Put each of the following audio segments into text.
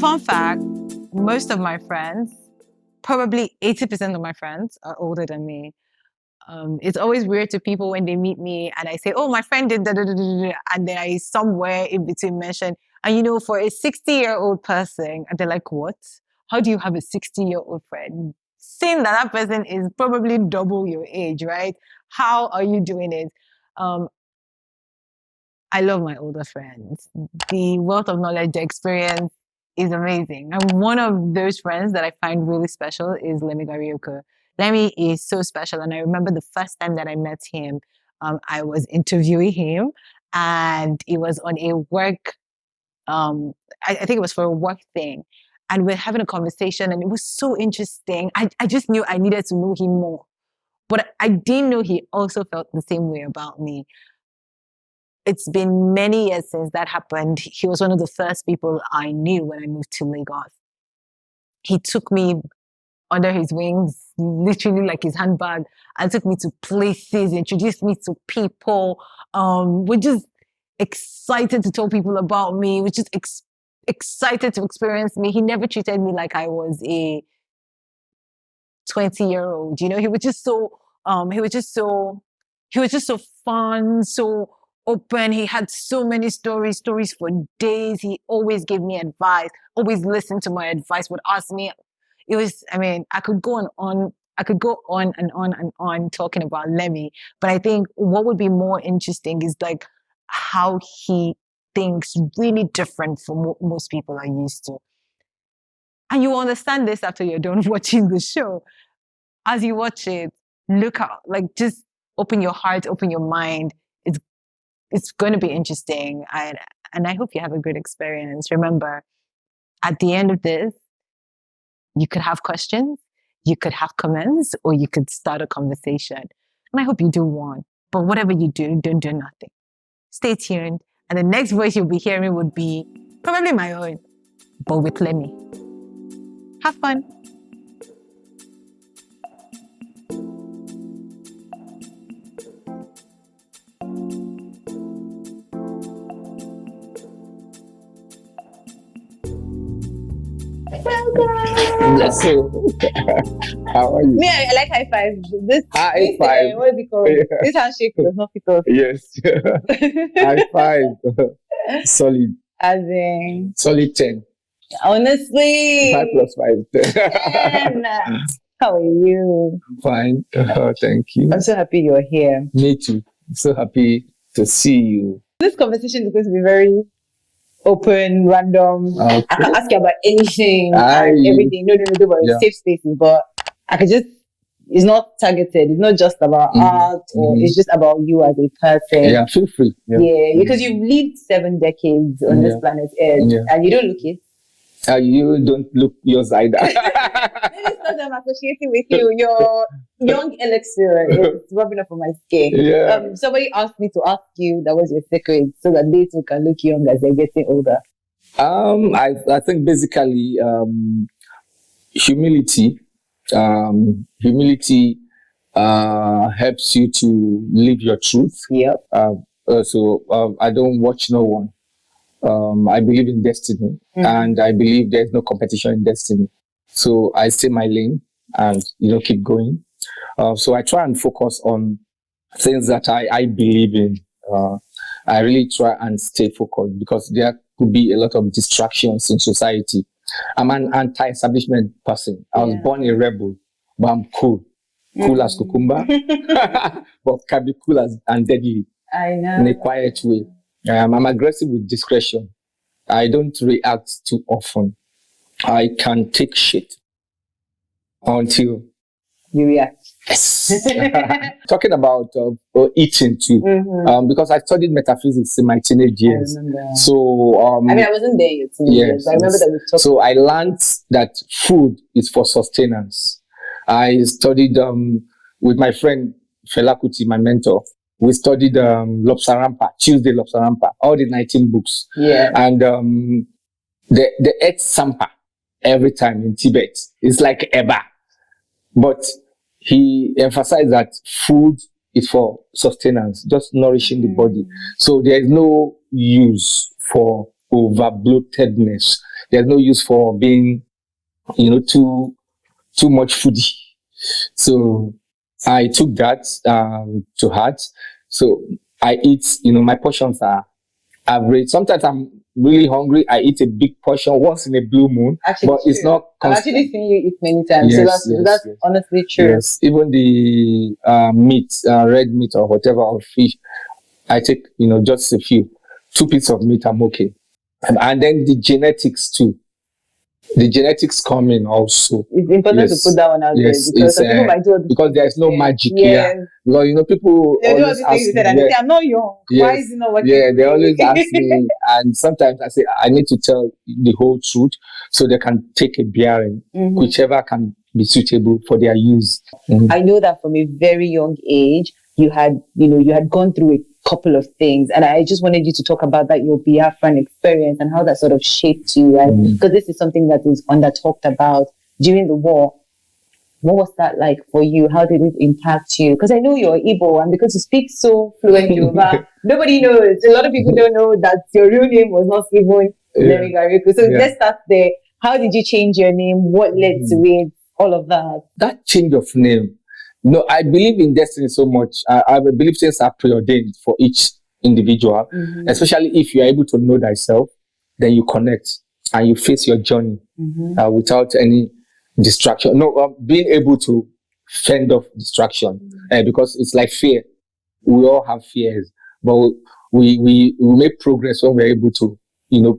Fun fact, most of my friends, probably 80% of my friends are older than me. It's always weird to people when they meet me and I say, oh, my friend did da da da da da, and then I somewhere in between mention, and for a 60-year-old person, and they're like, what? How do you have a 60-year-old friend? Seeing that person is probably double your age, right? How are you doing it? I love my older friends. The wealth of knowledge, the experience is amazing. And one of those friends that I find really special is Lemi Ghariokwu. Lemi is so special. And I remember the first time that I met him, I was interviewing him and it was on a work, I think it was for a work thing. And we're having a conversation and it was so interesting. I just knew I needed to know him more. But I didn't know he also felt the same way about me. It's been many years since that happened. He was one of the first people I knew when I moved to Lagos. He took me under his wings, literally like his handbag, and took me to places, introduced me to people. We're just excited to tell people about me. We're just excited to experience me. He never treated me like I was a 20-year-old. He was just so fun, so open. He had so many stories for days. He always gave me advice, always listened to my advice, would ask me. I could go on and on talking about Lemi, but I think what would be more interesting is like how he thinks really different from what most people are used to. And you will understand this after you're done watching the show. As you watch it, look out, just open your heart, open your mind. It's going to be interesting. And I hope you have a good experience. Remember, at the end of this, you could have questions, you could have comments, or you could start a conversation. And I hope you do one. But whatever you do, don't do nothing. Stay tuned. And the next voice you'll be hearing would be probably my own, but with Lemi. Have fun. So, how are you? Me, I like high five. This high five. What is it called? Yeah. This handshake does not fit us. Yes. High five. Solid. Abeng. Solid 10. Honestly. 5 plus 5. 10. How are you? Fine. Thank you. I'm so happy you're here. Me too. I'm so happy to see you. This conversation is going to be very open, random. Okay. I can ask you about anything and everything. No, about safe spaces, but I could just, it's not targeted. It's not just about art or it's just about you as a person. Yeah, feel free. Yeah, because you've lived 7 decades on this planet Earth and you don't look it. You don't look yours either. Maybe it's because I'm associating with you. Your young elixir is rubbing up on my skin. Yeah. Somebody asked me to ask you that was your secret so that they too can look young as they're getting older. I think basically humility. Humility helps you to live your truth. Yep. So I don't watch no one. I believe in destiny, and I believe there's no competition in destiny. So I stay my lane and keep going. So I try and focus on things that I believe in. I really try and stay focused because there could be a lot of distractions in society. I'm an anti-establishment person. I was born a rebel, but I'm cool as cucumber, but can be cool and deadly. I know. In a quiet way. I'm aggressive with discretion. I don't react too often. I can take shit until you react. Yes. Talking about eating too, because I studied metaphysics in my teenage years. I remember. So I wasn't there yet. Yes, I remember that we talked. So I learned that food is for sustenance. I studied with my friend Fela Kuti, my mentor. We studied Lobsarampa, Tuesday Lobsarampa, all the 19 books. Yeah. And the ate sampa every time in Tibet. It's like Eba. But he emphasized that food is for sustenance, just nourishing the body. So there is no use for over bloatedness. There's no use for being, too much foodie. So I took that to heart. So I eat, my portions are average. Sometimes I'm really hungry. I eat a big portion once in a blue moon, actually, but it's not constant. I've actually seen you eat many times. Yes, so that's yes. honestly true. Yes, even the meat, red meat or whatever, or fish, I take, just a few. 2 pieces of meat, I'm okay. And then the genetics too. The genetics come in also. It's important to put that one out there because some people might do because there's no magic here. Because people they always ask me, and they say, I'm not young. Yes, why is it not working? Yeah, they always ask me, and sometimes I say I need to tell the whole truth so they can take a bearing, whichever can be suitable for their use. I know that from a very young age, you had gone through a couple of things, and I just wanted you to talk about that, your Biafran experience and how that sort of shaped you, right? Because this is something that is under talked about during the war. What was that like for you? How did it impact you? Because I know you're Igbo, and because you speak so fluent Yoruba, nobody knows. A lot of people don't know that your real name was not even Lemi Ghariokwu. So let's start there. How did you change your name? What led to it? All of that. That change of name. No, I believe in destiny so much. I believe things are preordained for each individual, especially if you are able to know thyself, then you connect and you face your journey without any distraction. No, being able to fend off distraction because it's like fear. We all have fears, but we make progress when we're able to,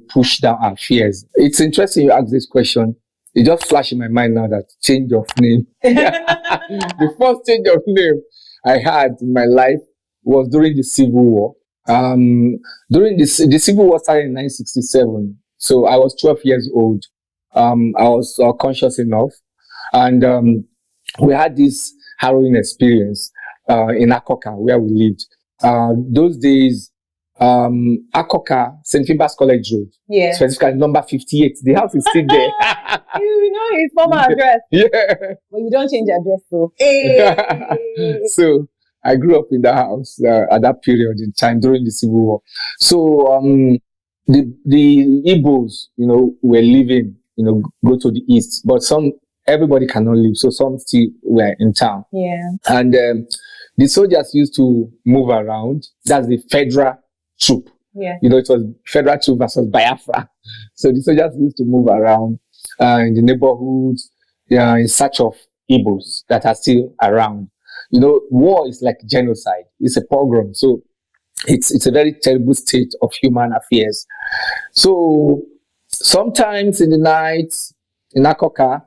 push down our fears. It's interesting you ask this question. It just flashed in my mind now that change of name. The first change of name I had in my life was during the Civil War. During the Civil War started in 1967. So I was 12 years old. I was conscious enough. And we had this harrowing experience in Akoka, where we lived. Those days, Akoka, St. Finbar's College Road, specifically number 58. The house is still there. You know his former address. But you don't change address, so. So I grew up in that house at that period in time during the Civil War. So the Igbos, were living, go to the east, but everybody cannot leave, so some still were in town. And the soldiers used to move around. That's the federal troop. It was federal troop versus Biafra. So the soldiers used to move around in the neighborhoods in search of Igbos that are still around. War is like genocide. It's a pogrom. So it's a very terrible state of human affairs. So sometimes in the night in Akoka,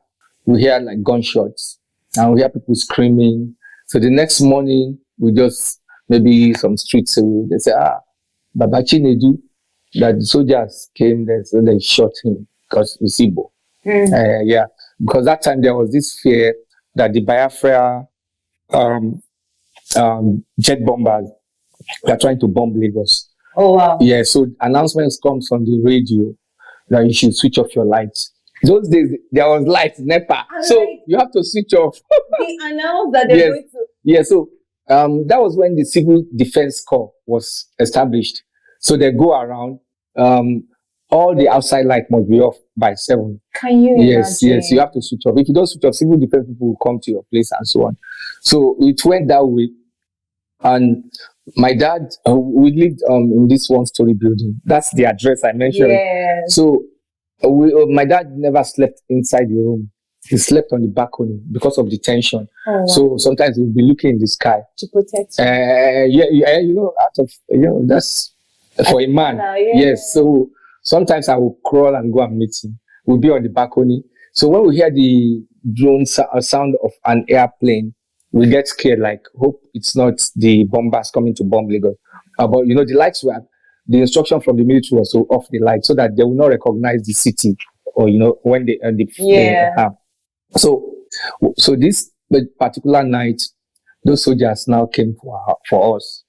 we hear like gunshots and we hear people screaming. So the next morning, we just maybe some streets away. They say, Baba Chinedu, that the soldiers came there, so they shot him because it's Igbo. Because that time there was this fear that the Biafra jet bombers were trying to bomb Lagos. Oh, wow. Yeah, so announcements comes on the radio that you should switch off your lights. Those days, there was light, NEPA. So you have to switch off. They announced that they're going to. Yeah, so that was when the Civil Defense Corps was established. So they go around. All the outside light must be off by 7. Can you Yes, imagine? you have to switch off. If you don't switch off, civil defense people will come to your place and so on. So it went that way. And my dad, we lived in this one-story building. That's the address I mentioned. Yes. So my dad never slept inside the room. He slept on the balcony because of the tension. Oh, wow. So sometimes we'll be looking in the sky. To protect you. Out of, that's for a man. Yes. So sometimes I will crawl and go and meet him. We'll be on the balcony. So when we hear the drone sound of an airplane, we get scared, like, hope it's not the bombers coming to bomb Lagos. But, the lights were, the instruction from the military was to off the light so that they will not recognize the city or, when they So this particular night, those soldiers now came for us.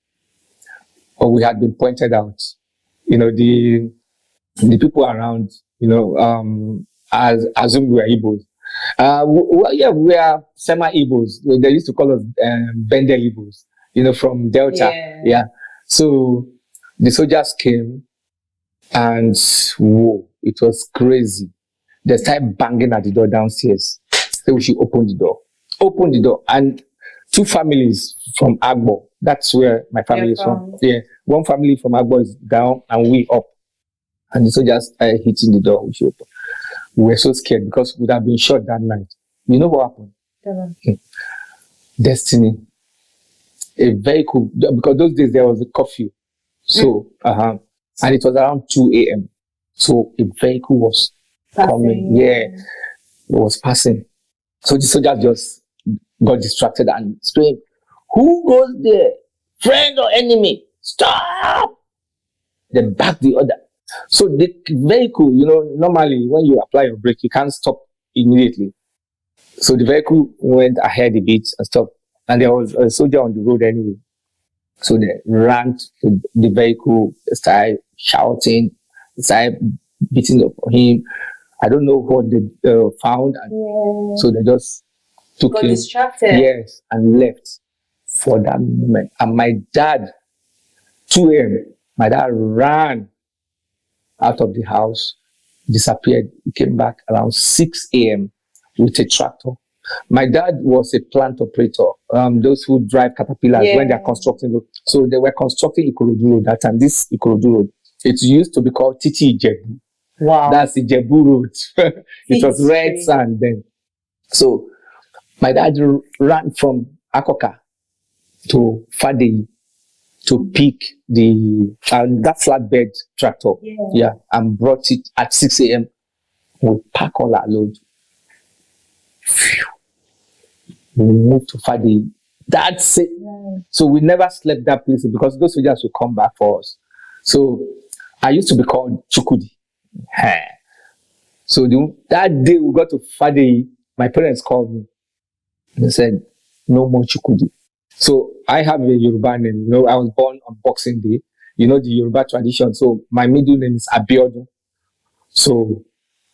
Or we had been pointed out. The people around, as assumed we were Igbos. We are semi-Igbos. They used to call us Bendel Igbos, from Delta. Yeah. So the soldiers came And whoa, it was crazy. They started banging at the door downstairs. So we should open the door. Open the door. And two families from Agbo. That's where my family is from. Yeah. One family from Agbo is down and we up. And the soldiers started hitting the door. We were so scared because we would have been shot that night. You know what happened? Destiny. A vehicle, because those days there was a curfew. So, and it was around 2 a.m. So a vehicle was coming. Yeah. It was passing. So the soldiers just got distracted and screamed, "Who goes there? Friend or enemy? Stop!" They backed the other. So the vehicle, normally when you apply your brake, you can't stop immediately. So the vehicle went ahead a bit and stopped. And there was a soldier on the road anyway. So they ran to the vehicle, started shouting, started beating up on him. I don't know what they found. And so they just took him. Distracted. Yes, and left for that moment. And my dad, 2 a.m., my dad ran out of the house, disappeared. He came back around 6 a.m. with a tractor. My dad was a plant operator, those who drive caterpillars when they're constructing road. So they were constructing Ikorodu Road that time. This Ikorodu Road, it used to be called Titi Ijebu. Wow. That's Ijebu Road. It was red sand then. So my dad ran from Akoka to Fadeyi to pick that flatbed tractor. Yeah, and brought it at 6 a.m. We pack all our load. Phew. We moved to Fadeyi. That's it. So we never slept that place because those soldiers would come back for us. So I used to be called Chukudi. So that day we got to Fadeyi, my parents called me. They said, "No more Chukudi." So I have a Yoruba name. I was born on Boxing Day. The Yoruba tradition. So my middle name is Abiodun. So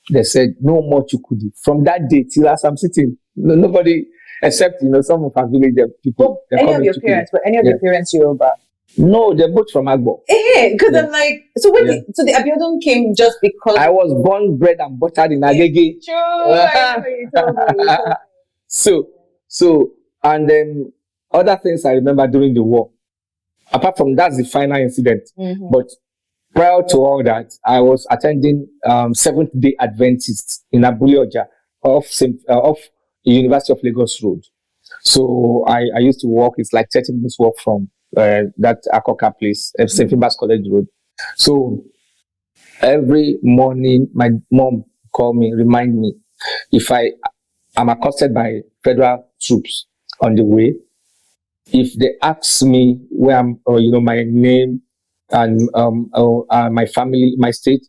they said, "No more Chukudi." From that day till as I'm sitting, nobody except some of our village people. Any of your parents? Were any of your parents Yoruba? No, they're both from Agbo. Because I'm like, so so the Abiodun came just because I was born, bred, and buttered in Agege. True. I know you told me. So, and then other things I remember during the war. Apart from that's the final incident, but prior to all that, I was attending Seventh-day Adventists in Abulioja off the University of Lagos Road. So I used to walk. It's like 30 minutes walk from that Akoka place, St. Philbas College Road. So every morning, my mom called me, remind me if I'm accosted by federal troops on the way. If they ask me where I'm, my name and my family, my state,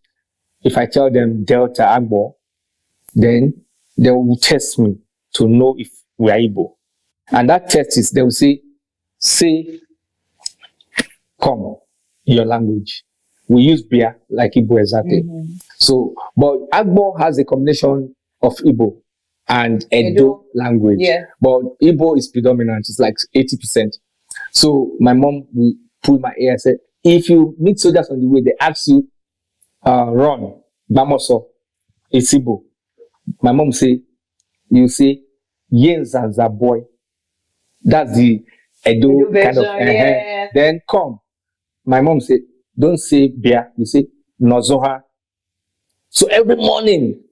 if I tell them Delta Agbo, then they will test me to know if we are Igbo. And that test is, they will say, come in your language. We use Bia like Igbo exactly. So, but Agbo has a combination of Igbo and Edo language. But Igbo is predominant. It's like 80%. So my mom will pull my ear and say, if you meet soldiers on the way, they ask you, run, Bamoso, it's Igbo. My mom say, you say, Yenzaza boy. That's the Edo kind of. Then come. My mom said, don't say Bia, you say Nozoha. So every morning,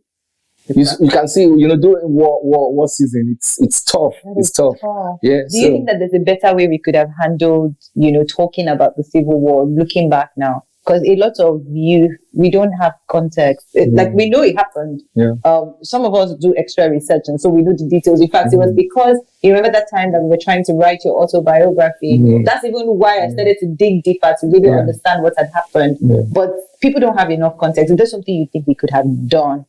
you can see, during war season, it's tough. It's tough. Yeah. Do you think that there's a better way we could have handled, talking about the Civil War, looking back now? Because a lot of youth, we don't have context. Like, we know it happened. Some of us do extra research, and so we know the details. In fact, it was because, you remember that time that we were trying to write your autobiography? That's even why I started to dig deeper to really understand what had happened. But people don't have enough context. Is there something you think we could have done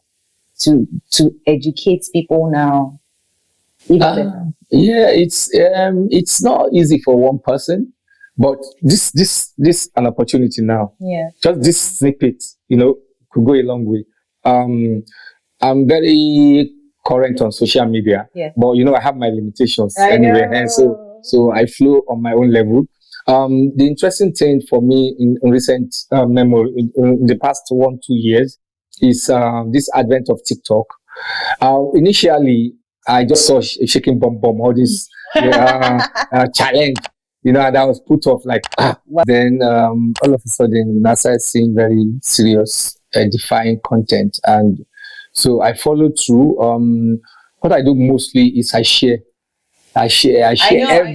to educate people now? It's not easy for one person. But this an opportunity now. Just this snippet, could go a long way. I'm very current on social media, but I have my limitations anyway, and so I flow on my own level. The interesting thing for me in recent memory, in the past 1-2 years, is this advent of TikTok. Initially, I just saw shaking bum bum, all this challenge, and I was put off like, Then all of a sudden, I started seeing very serious, defiant content. And so I followed through. What I do mostly is I share every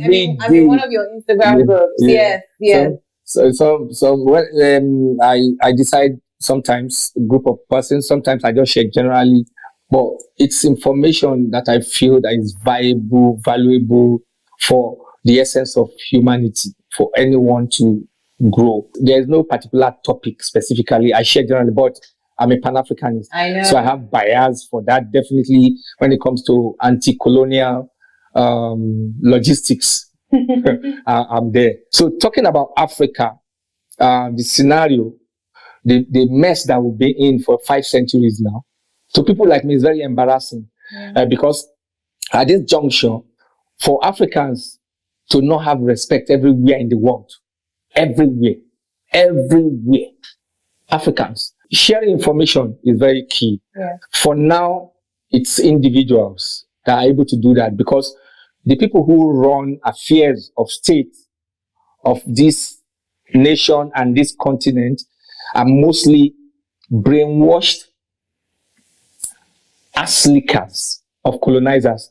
day. I'm in one of your Instagram groups. Yes. So when I decide sometimes a group of persons, sometimes I just share generally, but it's information that I feel that is valuable for the essence of humanity, for anyone to grow. There's no particular topic specifically. I share generally, but I'm a Pan-Africanist. I know. So I have bias for that. Definitely when it comes to anti-colonial logistics, I'm there. So talking about Africa, the scenario, the mess that we've been in for 5 centuries now, to people like me, is very embarrassing. Because at this juncture, for Africans to not have respect everywhere in the world, everywhere, Africans, sharing information is very key. For now, it's individuals that are able to do that, because the people who run affairs of state of this nation and this continent are mostly brainwashed ass lickers of colonizers.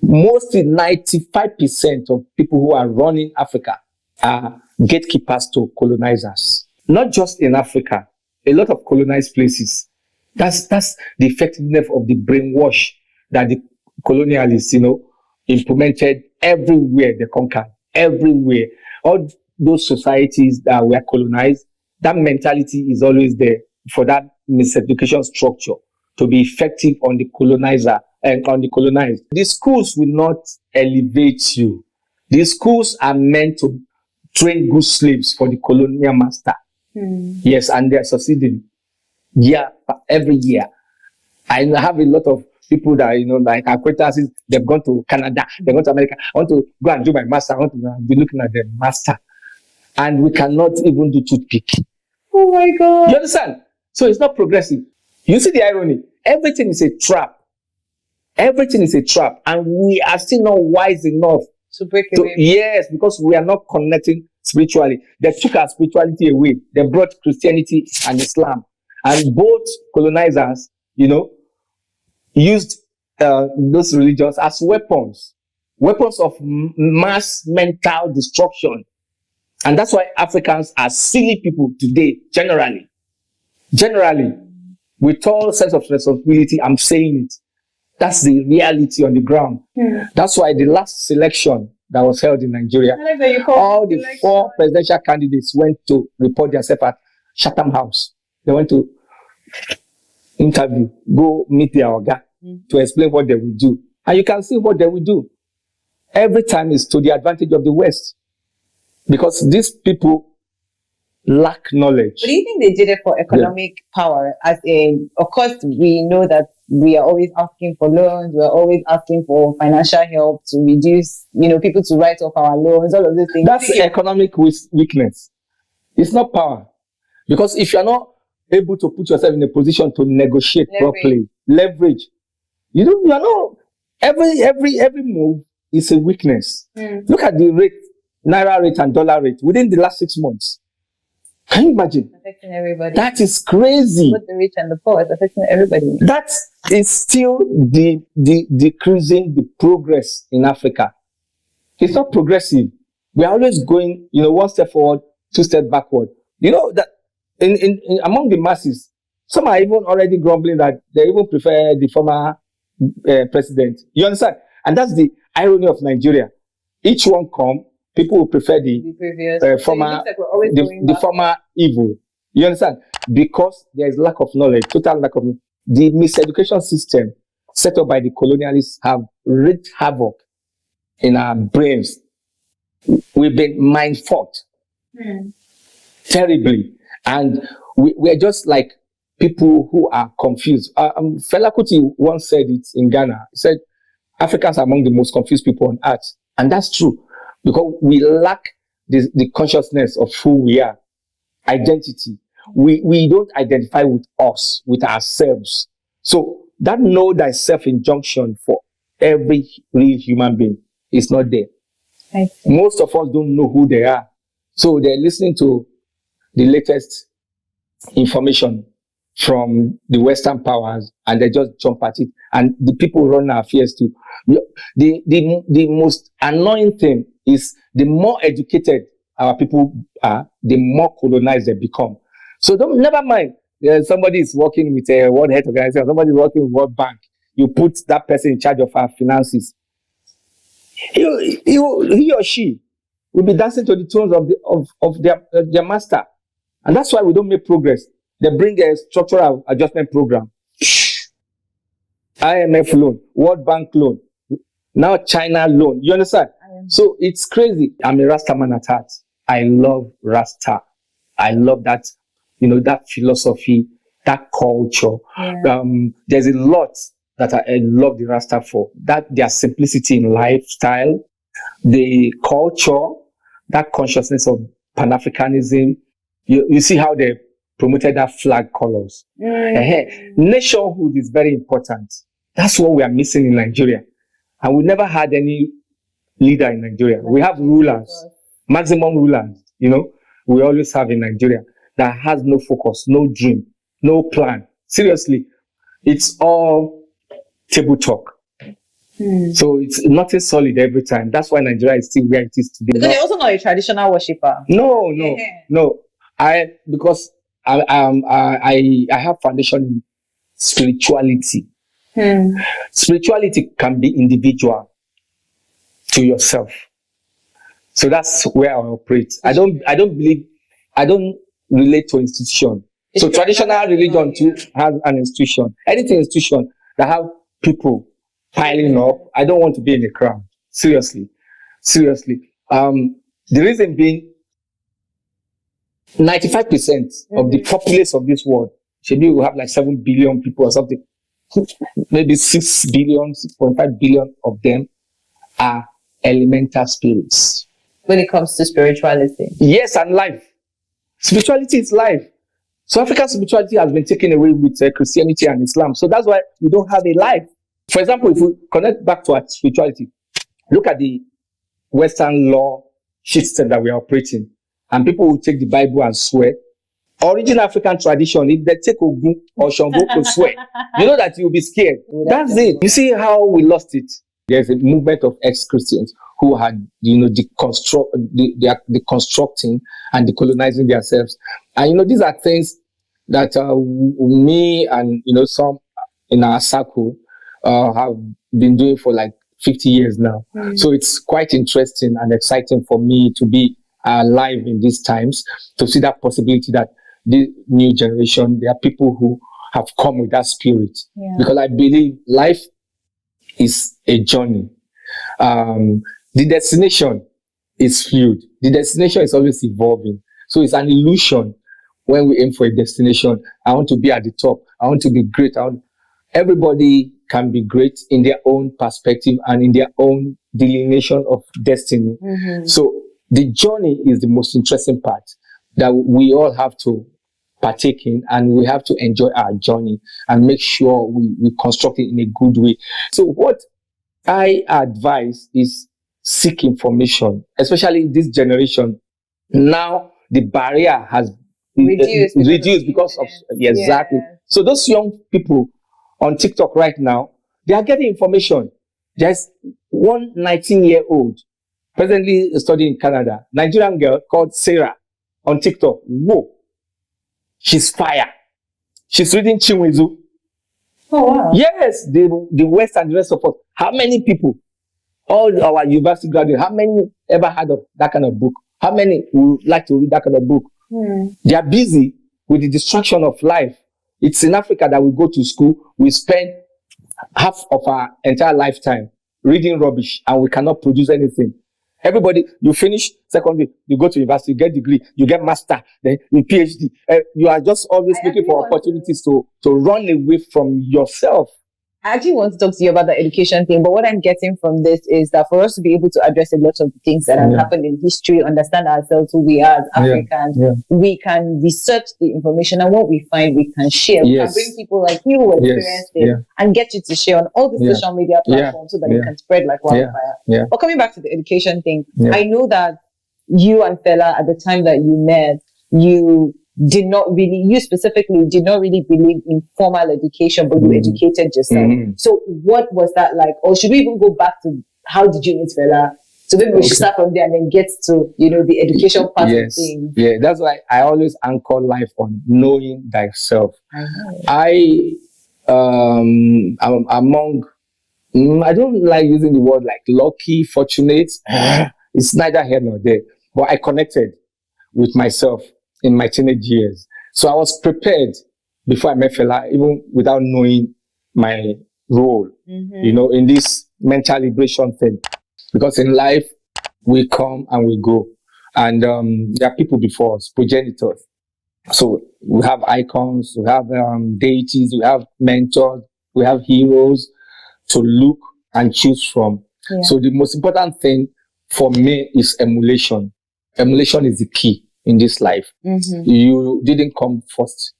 Mostly 95% of people who are running Africa are gatekeepers to colonizers. Not just in Africa, a lot of colonized places. That's the effectiveness of the brainwash that the colonialists, implemented everywhere they conquered. Everywhere. All those societies that were colonized, that mentality is always there for that miseducation structure to be effective on the colonizer and on the colonized. These schools will not elevate you. These schools are meant to train good slaves for the colonial master. Yes, and they're succeeding every year. I have a lot of people that, like acquaintances, they've gone to Canada, they've gone to America. I want to go and do my master. I want to be looking at the master. And we cannot even do toothpick. Oh my God. You understand? So it's not progressive. You see the irony? Everything is a trap. Everything is a trap. And we are still not wise enough to break away. Yes, because we are not connecting spiritually. They took our spirituality away. They brought Christianity and Islam. And both colonizers, used those religions as weapons of mass mental destruction. And that's why Africans are silly people today, generally. With all sense of responsibility, I'm saying it. That's the reality on the ground. That's why the last selection that was held in Nigeria, all the 4 presidential candidates went to report themselves at Chatham House. They went to interview, go meet their orga to explain what they will do. And you can see what they will do. Every time is to the advantage of the West. Because these people lack knowledge. But do you think they did it for economic power? As in, of course, we know that we are always asking for loans. We're always asking for financial help to reduce, people to write off our loans, all of these things. That's economic weakness. It's not power. Because if you're not able to put yourself in a position to negotiate properly, leverage, you are not, every move is a weakness. Look at the rate, Naira rate and dollar rate within the last 6 months. Can you imagine? Affecting everybody. That is crazy. Both the rich and the poor, it's affecting everybody. That is still decreasing the progress in Africa. It's not progressive. We are always going, 1 step forward, 2 steps backward. You know that in among the masses, some are even already grumbling that they even prefer the former president. You understand? And that's the irony of Nigeria. Each one come, people will prefer the previous, former, the former evil. You understand? Because there is lack of knowledge, total lack of knowledge. The miseducation system set up by the colonialists have wreaked havoc in our brains. We've been mind-fucked terribly. And we're just like people who are confused. Fela Kuti once said it in Ghana. He said, Africans are among the most confused people on earth. And that's true. Because we lack the consciousness of who we are, identity. We don't identify with us, with ourselves. So that know thyself injunction for every real human being is not there. Most of us don't know who they are. So they're listening to the latest information from the Western powers and they just jump at it. And the people run our affairs too. The most annoying thing is the more educated our people are, the more colonized they become. So never mind. Somebody is working with a World Health Organization, somebody is working with World Bank. You put that person in charge of our finances. He or she will be dancing to the tunes of their master. And that's why we don't make progress. They bring a structural adjustment program. IMF loan, World Bank loan, now China loan. You understand? So it's crazy. I'm a Rasta man at heart. I love Rasta. I love that, that philosophy, that culture. Yeah. There's a lot that I love the Rasta for. That their simplicity in lifestyle, the culture, that consciousness of Pan-Africanism. You see how they promoted that flag colors. Nationhood is very important. That's what we are missing in Nigeria. And we never had any leader in Nigeria. We have rulers, maximum rulers, we always have in Nigeria that has no focus, no dream, no plan. Seriously, it's all table talk. So it's nothing solid every time. That's why Nigeria is still where it is today. Because you're also not a traditional worshipper. No. Because I have foundation in spirituality. Spirituality can be individual to yourself. So that's where I operate. I don't relate to institution. So traditional religion too has an institution. Anything institution that have people piling up, I don't want to be in the crowd. Seriously. The reason being 95% of the populace of this world, maybe we have like 7 billion people or something. Maybe 6 billion, 6.5 billion of them are elemental spirits. When it comes to spirituality. Yes, and life. Spirituality is life. So African spirituality has been taken away with Christianity and Islam. So that's why we don't have a life. For example, if we connect back to our spirituality, look at the Western law system that we are operating. And people will take the Bible and swear. Original African tradition, if they take Ogun or Shango to swear, you know that you'll be scared. That's it. You see how we lost it. There's a movement of ex-Christians who had, deconstructing and decolonizing themselves. And, these are things that me and, some in our circle have been doing for like 50 years now. So it's quite interesting and exciting for me to be alive in these times, to see that possibility that the new generation, there are people who have come with that spirit. Yeah. Because I believe life is a journey. The destination is fluid. The destination is always evolving. So it's an illusion when we aim for a destination. I want to be at the top. I want to be great. Everybody can be great in their own perspective and in their own delineation of destiny. So the journey is the most interesting part that we all have to partake in, and we have to enjoy our journey and make sure we construct it in a good way. So what I advise is seek information, especially this generation. Now the barrier has reduced because of exactly. Yeah. So those young people on TikTok right now, they are getting information. There's one 19-year-old presently studying in Canada, Nigerian girl called Sarah on TikTok. Whoa. She's fire. She's reading Chinwezu. Oh, wow. Yes, the West and the rest of us. How many people, all our university graduates, how many ever heard of that kind of book? How many would like to read that kind of book? They are busy with the distraction of life. It's in Africa that we go to school, we spend half of our entire lifetime reading rubbish and we cannot produce anything. Everybody, you finish secondary, you go to university, you get degree, you get master, then you PhD. You are just always looking for opportunities to run away from yourself. I actually want to talk to you about the education thing, but what I'm getting from this is that for us to be able to address a lot of the things that have happened in history, understand ourselves, who we are as Africans, we can research the information, and what we find, we can share. We can bring people like you who experienced it and get you to share on all the social media platforms so that it can spread like wildfire. But coming back to the education thing, I know that you and Fela, at the time that you met, you specifically did not really believe in formal education, but you educated yourself. So what was that like? Or should we even go back to how did you meet Fela? So maybe we should start from there and then get to, the education part of things. Yeah, that's why I always anchor life on knowing thyself. I'm among, I don't like using the word like lucky, fortunate. It's neither here nor there. But I connected with myself in my teenage years. So I was prepared before I met Fela, even without knowing my role, in this mental liberation thing. Because in life, we come and we go. And there are people before us, progenitors. So we have icons, we have deities, we have mentors, we have heroes to look and choose from. So the most important thing for me is emulation. Emulation is the key in this life. You didn't come first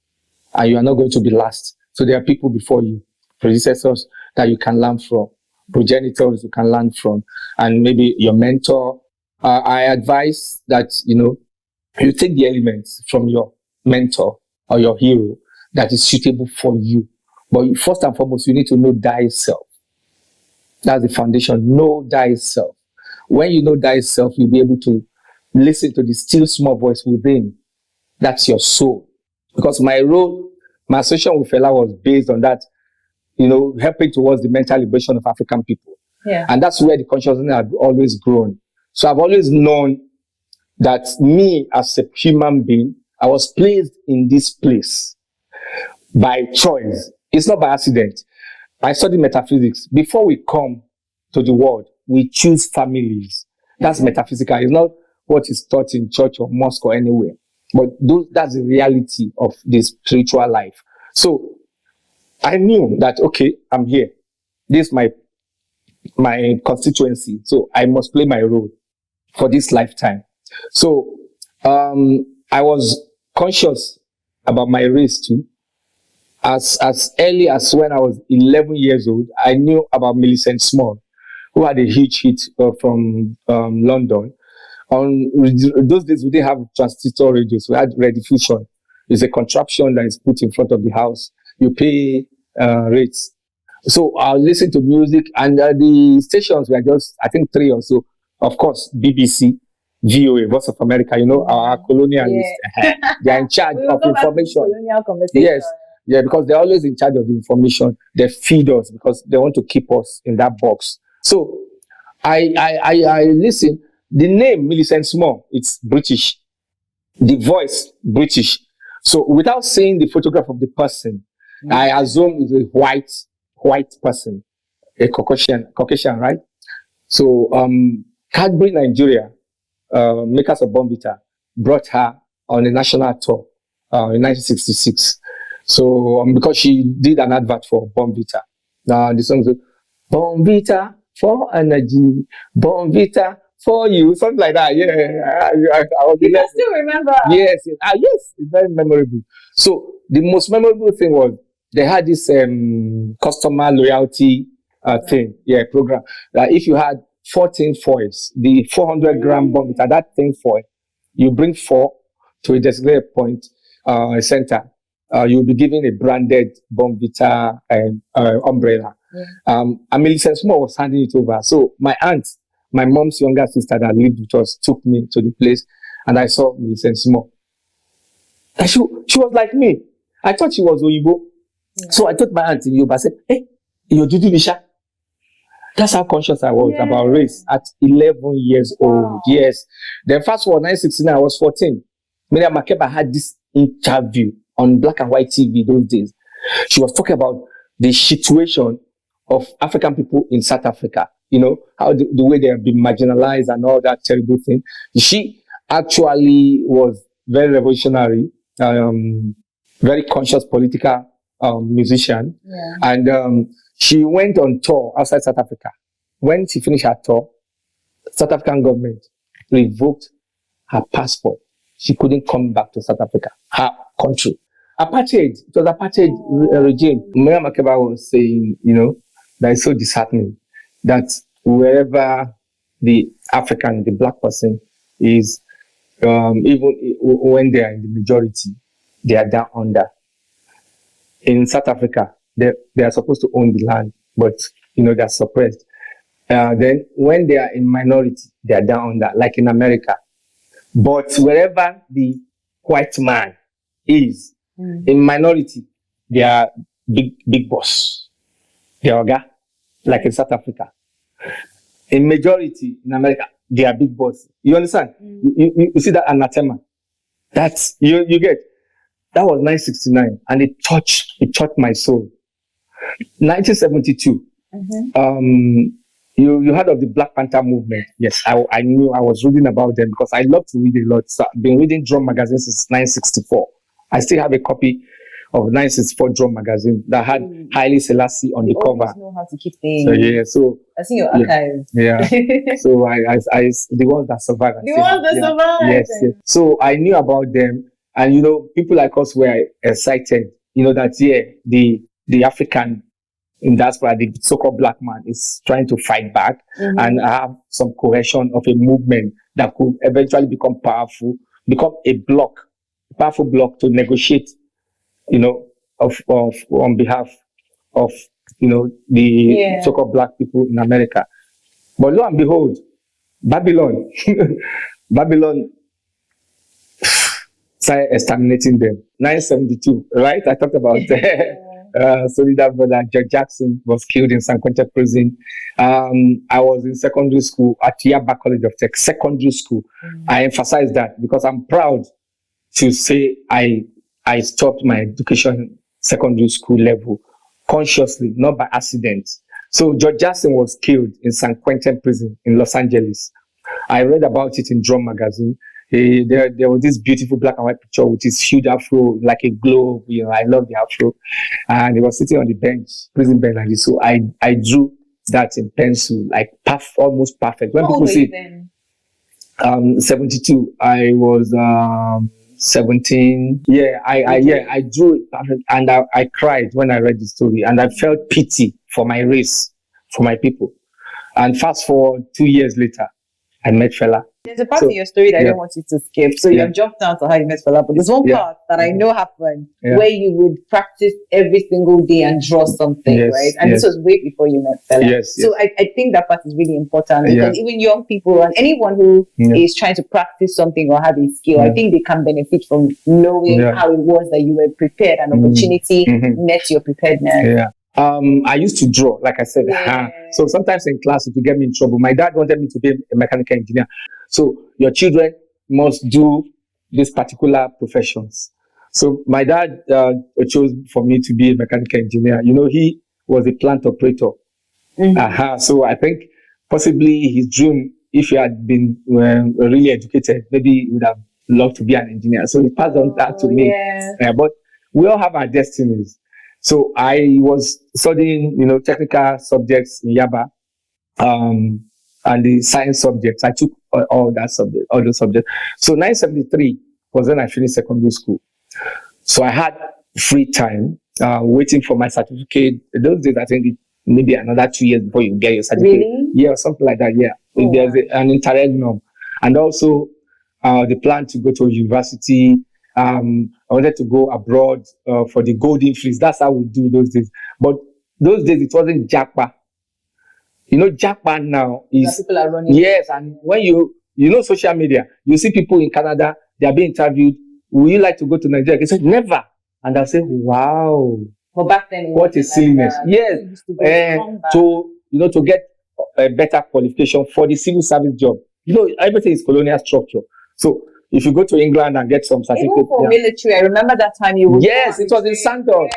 and you are not going to be last. So there are people before you, predecessors that you can learn from, progenitors you can learn from, and maybe your mentor. I advise that, you take the elements from your mentor or your hero that is suitable for you. But first and foremost, you need to know thyself. That's the foundation. Know thyself. When you know thyself, you'll be able to listen to the still small voice within. That's your soul. Because my association with Fela was based on that, helping towards the mental liberation of African people. And that's where the consciousness had always grown. So I've always known that me as a human being, I was placed in this place by choice. It's not by accident. I studied metaphysics. Before we come to the world, we choose families. That's metaphysical. It's not what is taught in church or mosque or anywhere. But that's the reality of this spiritual life. So I knew that, okay, I'm here. This is my constituency. So I must play my role for this lifetime. So I was conscious about my race too. As early as when I was 11 years old, I knew about Millicent Small, who had a huge hit from London. On those days, we didn't have transistor radios. We had rediffusion. It's a contraption that is put in front of the house. You pay rates. So I'll listen to music, and the stations were just, I think, 3 or so. Of course, BBC, VOA, Voice of America, our colonialists. They are in charge of information. Yes. Yeah, because they're always in charge of the information. They feed us because they want to keep us in that box. So I listen. The name Millicent Small, it's British. The voice, British. So without seeing the photograph of the person, I assume it's a white person, a Caucasian, right? So Cadbury Nigeria, makers of Bombita, brought her on a national tour in 1966. So because she did an advert for Bombita. Now the song is Bombita for energy, Bombita for you, something like that. Yeah, you can still remember. Yes, yes, it's very memorable. So the most memorable thing was they had this customer loyalty thing, program. If you had 14 foils, the 400-gram Bombita, that thing foil, you bring 4 to a designated point, center. You'll be given a branded Bombita umbrella. And Millicent Small was handing it over. So my aunt, my mom's younger sister that lived with us, took me to the place, and I saw Millicent Small. And she was like me. I thought she was Oyibo. So I told my aunt in Yoruba, I said, hey, you're Dudu Bisha. That's how conscious I was about race at 11 years old. Yes. Then fast forward 1969, I was 14. Miriam Makeba had this interview on black and white TV those days. She was talking about the situation of African people in South Africa. How the way they have been marginalized and all that terrible thing. She actually was very revolutionary, very conscious political musician. And She went on tour outside South Africa. When she finished her tour, South African government revoked her passport. She couldn't come back to South Africa, her country. Apartheid, it was apartheid regime. Miriam Makeba was saying, that is so disheartening that wherever the African, the black person is, even when they are in the majority, they are down under. In South Africa, they are supposed to own the land, but they are suppressed. Then when they are in minority, they are down under, like in America. But wherever the white man is, in minority, they are big boss. They are oga, like in South Africa. In majority, in America, they are big boss. You understand? You see that anathema? That's, you get. That was 1969, and it touched my soul. 1972, you heard of the Black Panther movement? Yes, I knew. I was reading about them because I love to read a lot. So I've been reading Drum magazine since 1964. I still have a copy of 1964 Drum magazine that had Haile Selassie on the cover. You know how to keep things. So I see your archives. Yeah. So I the ones that survived. Survived. Yes. So I knew about them, and people like us were excited. That the African in diaspora, the so-called black man, is trying to fight back and have some cohesion of a movement that could eventually become powerful, become a powerful bloc to negotiate, on behalf of, the so-called black people in America. But lo and behold, Babylon started exterminating them. 1972, right? I talked about Solidar brother George Jackson was killed in San Quentin prison. I was in secondary school at Japa College of Tech, secondary school. I emphasize that because I'm proud to say I stopped my education secondary school level consciously, not by accident. So George Jackson was killed in San Quentin prison in Los Angeles. I read about it in Drum magazine. There was this beautiful black and white picture with his huge afro, like a globe. I love the afro. And he was sitting on the bench, prison bench like this. So I drew that in pencil, like almost perfect. When people say 72, I was 17. I drew it perfect, and I cried when I read the story, and I felt pity for my race, for my people. And fast forward 2 years later, I met Fela. There's a part of your story that I don't want you to skip. So you have jumped down to how you met Fela, but there's one part that I know happened where you would practice every single day and draw something, right? And this was way before you met Fela. So I think that part is really important because even young people and anyone who is trying to practice something or have a skill, I think they can benefit from knowing how it was that you were prepared and opportunity met your preparedness. I used to draw, like I said. So sometimes in class, it would get me in trouble. My dad wanted me to be a mechanical engineer. So your children must do these particular professions. So my dad chose for me to be a mechanical engineer. He was a plant operator. So I think possibly his dream, if he had been really educated, maybe he would have loved to be an engineer. So he passed on that to me. But we all have our destinies. So I was studying, technical subjects in Yaba, and the science subjects. I took all those subjects. So 1973 was when I finished secondary school. So I had free time, waiting for my certificate. Those days, I think maybe another 2 years before you get your certificate. Really? Yeah, something like that. Yeah. There's an interregnum, and also the plan to go to university. I wanted to go abroad for the golden fleece. That's how we do those days. But those days, it wasn't Japa. Japa now is... People are running. Yes, and when social media, you see people in Canada, they are being interviewed. Would you like to go to Nigeria? They said, never. And I'll say, wow. But back then, what a silliness. Yes. To get a better qualification for the civil service job. Everything is colonial structure. So, if you go to England and get some certificate. Even for military, I remember that time you were. Yes, it was in Santos.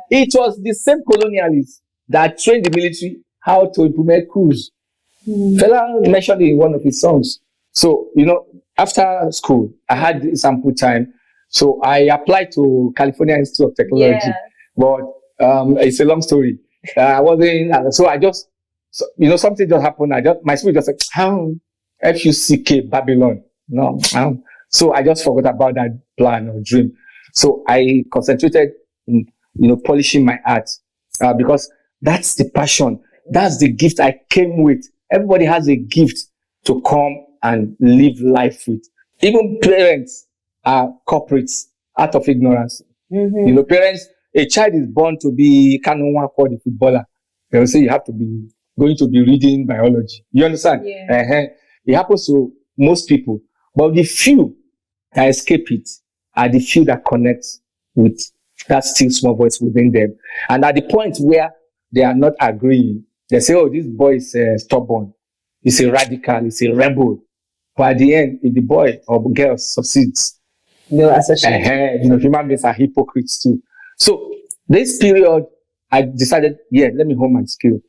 It was the same colonialists that trained the military how to implement coups. Fela mentioned it in one of his songs. So, after school, I had sample time. So I applied to California Institute of Technology. But it's a long story. I wasn't, so I just, something just happened. My spirit just like, F-U-C-K, Babylon. No, so I just forgot about that plan or dream. So I concentrated in, polishing my art, because that's the passion. That's the gift I came with. Everybody has a gift to come and live life with. Even parents are culprits out of ignorance. Parents, a child is born to be Kanonwa for the footballer. They will say you have to be going to be reading biology. You understand? Yeah. It happens to most people. But the few that escape it are the few that connect with that still small voice within them. And at the point where they are not agreeing, they say, oh, this boy is stubborn. He's a radical. He's a rebel. But at the end, if the boy or girl succeeds, no association. Human beings are hypocrites too. So this period, I decided, let me hone my skill.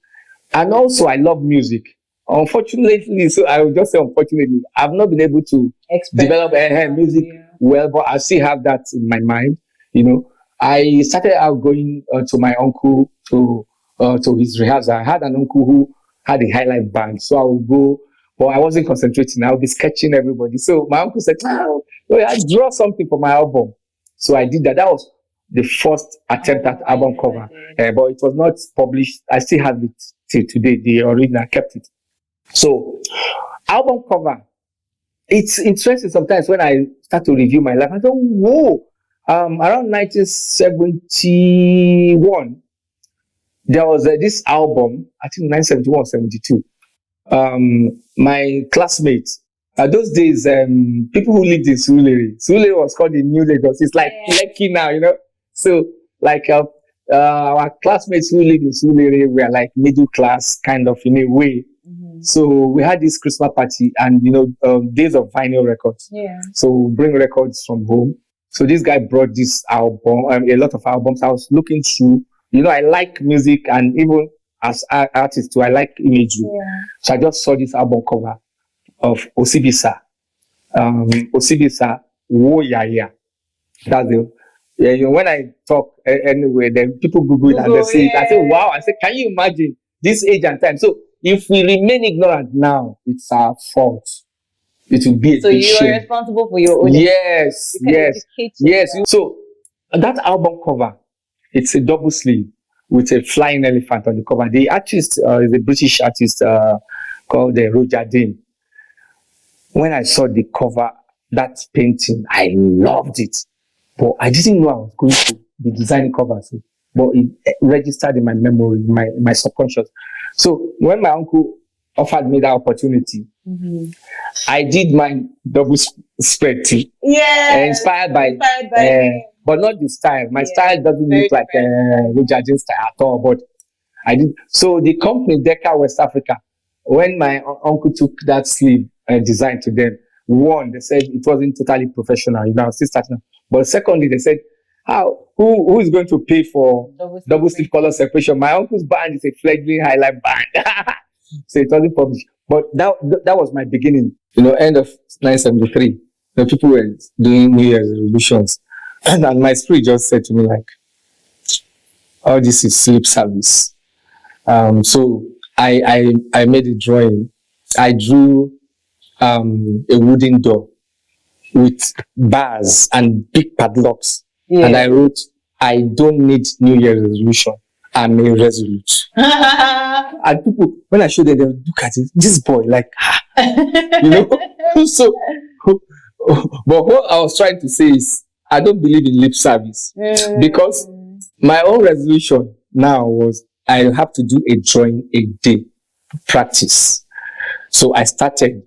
And also, I love music. Unfortunately, so I will just say unfortunately, I've not been able to develop music well, but I still have that in my mind. I started out going to my uncle to his rehearsal. I had an uncle who had a highlight band, so I would go, but I wasn't concentrating. I would be sketching everybody. So my uncle said, I draw something for my album. So I did that. That was the first attempt at album cover, but it was not published. I still have it till today. The original, I kept it. So album cover, it's interesting sometimes when I start to review my life. I thought, whoa, around 1971, there was this album, I think 1971 or 72. My classmates, those days, people who lived in Surulere was called the New Lagos. It's like Lekki now, So like our classmates who lived in Surulere were like middle class kind of in a way. So we had this Christmas party and, days of vinyl records. Yeah. So we bring records from home. So this guy brought this album, a lot of albums. I was looking through, I like music, and even as an artist too, I like imagery. Yeah. So I just saw this album cover of Osibisa. Osibisa, Wo Yaya. That's the, when I talk anyway, then people Google it and they see it. I say, wow. I say, can you imagine this age and time? So if we remain ignorant now, it's our fault. It will be a big shame. So you are responsible for your own. Yes. So that album cover, it's a double sleeve with a flying elephant on the cover. The artist is a British artist called Roger Dean. When I saw the cover, that painting, I loved it. But I didn't know I was going to be designing covers. But it registered in my memory, my subconscious. So when my uncle offered me that opportunity, I did my double spread too. Yeah. Inspired by but not the style. My style doesn't look like Roger Dean style at all. But I did. So the company Deca West Africa, when my uncle took that sleeve design to them, one, they said it wasn't totally professional. I'm still starting. But secondly, they said, who is going to pay for double sleeve color separation? My uncle's band is a fledgling highlight band. So it wasn't published. But that was my beginning. End of 1973. People were doing New Year's resolutions. And my spirit just said to me, like, oh, this is sleep service. So I made a drawing. I drew a wooden door with bars and big padlocks. Yeah. And I wrote, I don't need New Year's resolution. I'm a resolute. And people, when I showed them, they would look at it, this boy, like, So, but what I was trying to say is, I don't believe in lip service. Because my own resolution now was, I have to do a drawing a day practice. So I started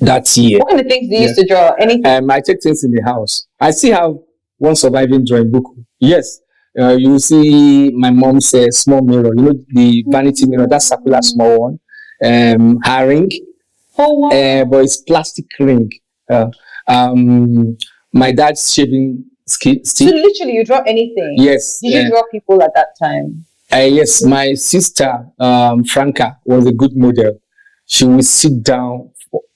that year. What kind of things do you used to draw? Anything? I take things in the house. I still have one surviving drawing book. Yes. You will see my mom's small mirror. The vanity mirror, that circular small one. Her ring. Oh, wow. But it's plastic ring. My dad's shaving stick. So literally you draw anything? Yes. Did you draw people at that time? Yes. My sister, Franca, was a good model. She will sit down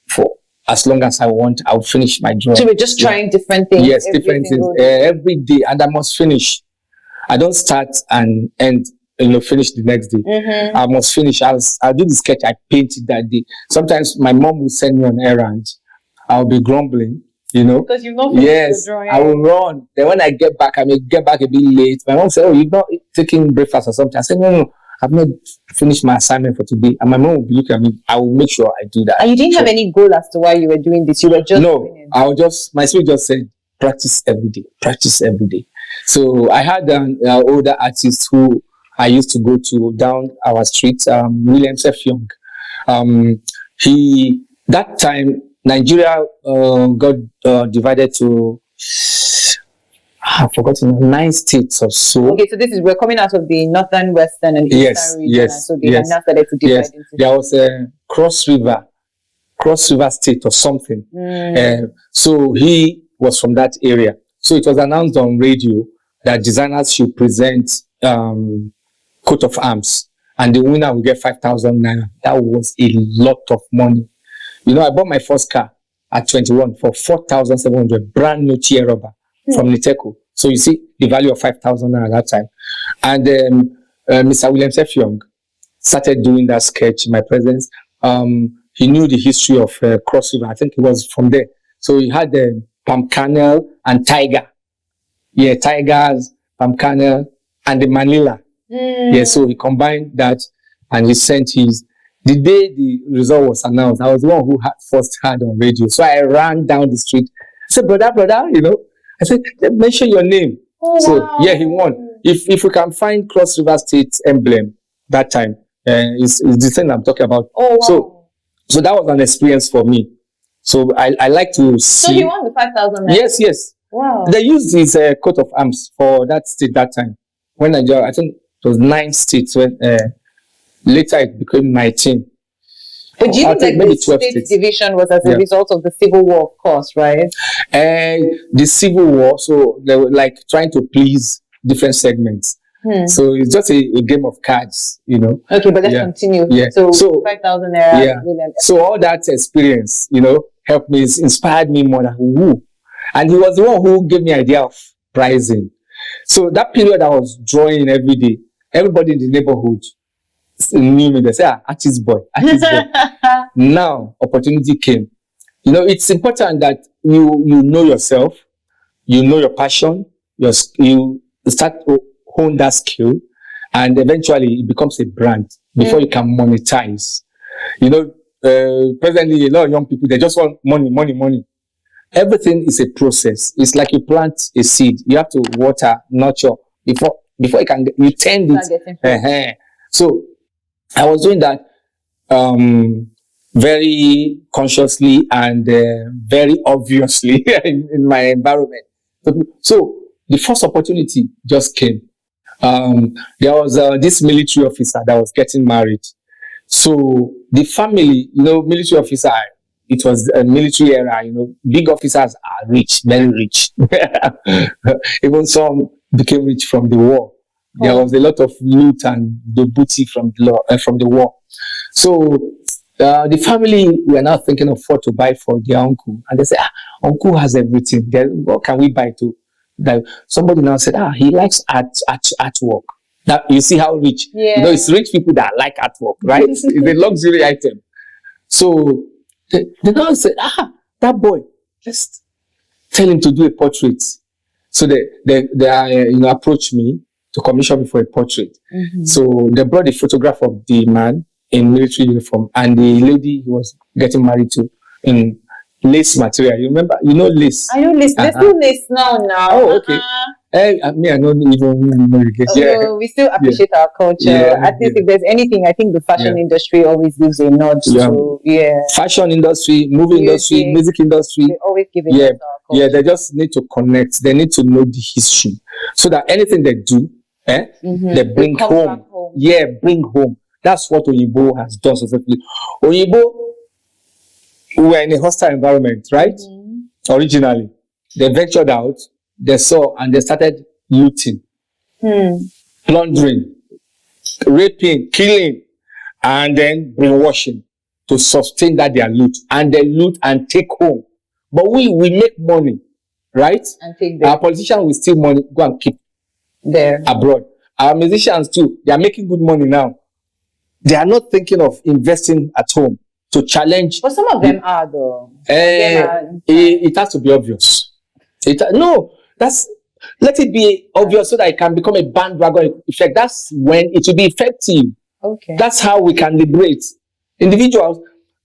for as long as I want. I'll finish my drawing. So we're just trying different things. Yes, different things every day, and I must finish. I don't start and end finish the next day. I must finish. I'll do the sketch I painted that day. Sometimes my mom will send me on errands. I'll be grumbling, because you've not finished the drawing. I will run. Then when I get back, I may get back a bit late. My mom said, "Oh, you've not taken breakfast or something." I said, "No, I've not finished my assignment for today." And my mom will be looking at me. I will make sure I do that. And you didn't have any goal as to why you were doing this. You were just my spirit just said, practice every day. Practice every day. So I had an older artist who I used to go to down our street, William F. Young. That time, Nigeria got divided to, I've forgotten, 9 states or so. Okay, so we're coming out of the northern, western, and eastern region. Yes, so they have now started to divide into. There was a Cross River State or something. So he was from that area. So it was announced on radio that designers should present coat of arms, and the winner will get 5,000 naira. That was a lot of money. I bought my first car at 21 for 4,700, brand new tier rubber from Niteco. So you see the value of 5,000 naira at that time. And Mr. William F. Young started doing that sketch in my presence. He knew the history of Cross River. I think it was from there. So he had the palm kernel and tiger. Yeah, tigers, palm kernel, and the Manila. Yeah, so he combined that and he sent his. The day the result was announced, I was the one who first heard on radio. So I ran down the street. I said, brother, I said, mention your name. Oh, so wow. yeah, he won. If we can find Cross River State emblem that time, it's the thing I'm talking about. Oh, wow. So that was an experience for me. So I like to see. So he won the 5,000. Yes. Wow. They used his coat of arms for that state that time. When I think it was 9 states. When later it became 19. But do you think the state division was as a result of the Civil War, of course, right? The Civil War, so they were like trying to please different segments. So it's just a game of cards, Okay, but let's continue. Yeah. So 5,000 naira. Yeah. So all that experience, helped me, inspired me more than who. And he was the one who gave me idea of pricing. So that period I was drawing every day, everybody in the neighborhood knew me. They say, artist boy. Now opportunity came. It's important that you know yourself, you know your passion, you start to hone that skill, and eventually it becomes a brand before you can monetize. Presently a lot of young people, they just want money. Everything is a process. It's like you plant a seed. You have to water, nurture before you tend it. So I was doing that very consciously and very obviously in my environment. So the first opportunity just came. There was this military officer that was getting married. So the family, military officer, it was a military era, big officers are rich, very rich. Even some became rich from the war. There was a lot of loot and the booty from the war. So the family were now thinking of what to buy for their uncle. And they said, uncle has everything. What can we buy to? Somebody now said, he likes artwork. Now, you see how rich. Yeah. It's rich people that like artwork, right? It's a luxury item. So they now said, that boy, just tell him to do a portrait. So they approached me to commission me for a portrait. So they brought the photograph of the man in military uniform and the lady he was getting married to in lace material. You remember? Lace. I know lace. There's still lace now. Oh, okay. I don't even know again. We still appreciate our culture. At least if there's anything, I think the fashion industry always gives a nod to. Fashion industry, movie industry, music industry. They always give a nod to our culture. They just need to connect. They need to know the history so that anything they do, they bring home. Yeah, bring home. That's what Oyibo has done successfully. Oyibo, we were in a hostile environment, right? Originally, they ventured out. They saw and they started looting, plundering, raping, killing, and then brainwashing to sustain that their loot. And they loot and take home. But we make money, right? And take them. Our politicians will steal money, go and keep there abroad. our musicians too, they are making good money now. They are not thinking of investing at home to challenge. But some of them are though. It has to be obvious. Let it be obvious so that it can become a bandwagon effect. That's when it will be effective. Okay. That's how we can liberate individuals.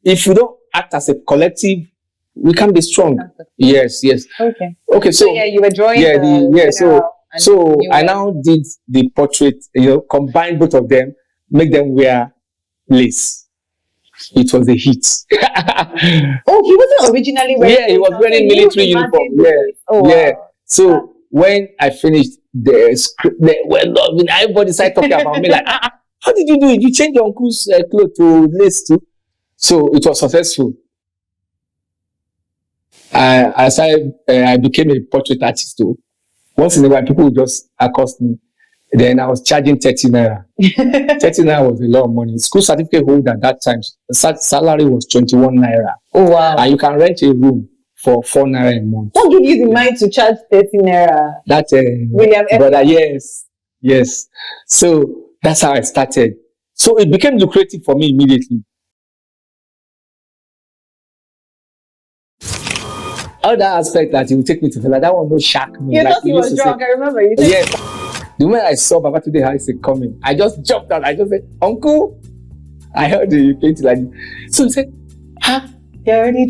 If we don't act as a collective, we can be strong. Yes. Okay. So yeah, you were drawing. So I now did the portrait. Combine both of them, make them wear lace. It was a hit. Oh, he wasn't originally wearing. Yeah, he was wearing military uniform. Yeah. So when I finished the script, everybody started talking about me like, how did you do it? You changed your uncle's clothes to lace too. So it was successful. I became a portrait artist too. Once in a while, people would just accost me. Then I was charging 30 naira. 30 naira was a lot of money. School certificate holder at that time, salary was 21 naira. Oh, wow. And you can rent a room for 4 naira a month. What gave you the mind to charge 30 naira? That William brother, yes. So that's how I started. So it became lucrative for me immediately. Other aspect that he would take me to Fela, that one no shock me. You thought he was drunk, I remember you. Yes. The moment I saw Baba Today Harris coming, I just jumped out. I just said, Uncle, I heard you painted like this. So he said, You're already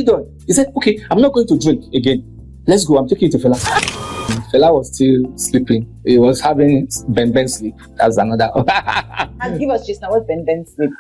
done. He said, okay, I'm not going to drink again. Let's go. I'm taking you to Fela. Fela was still sleeping. He was having Ben sleep. That's another. And give us just now, what's Ben sleep?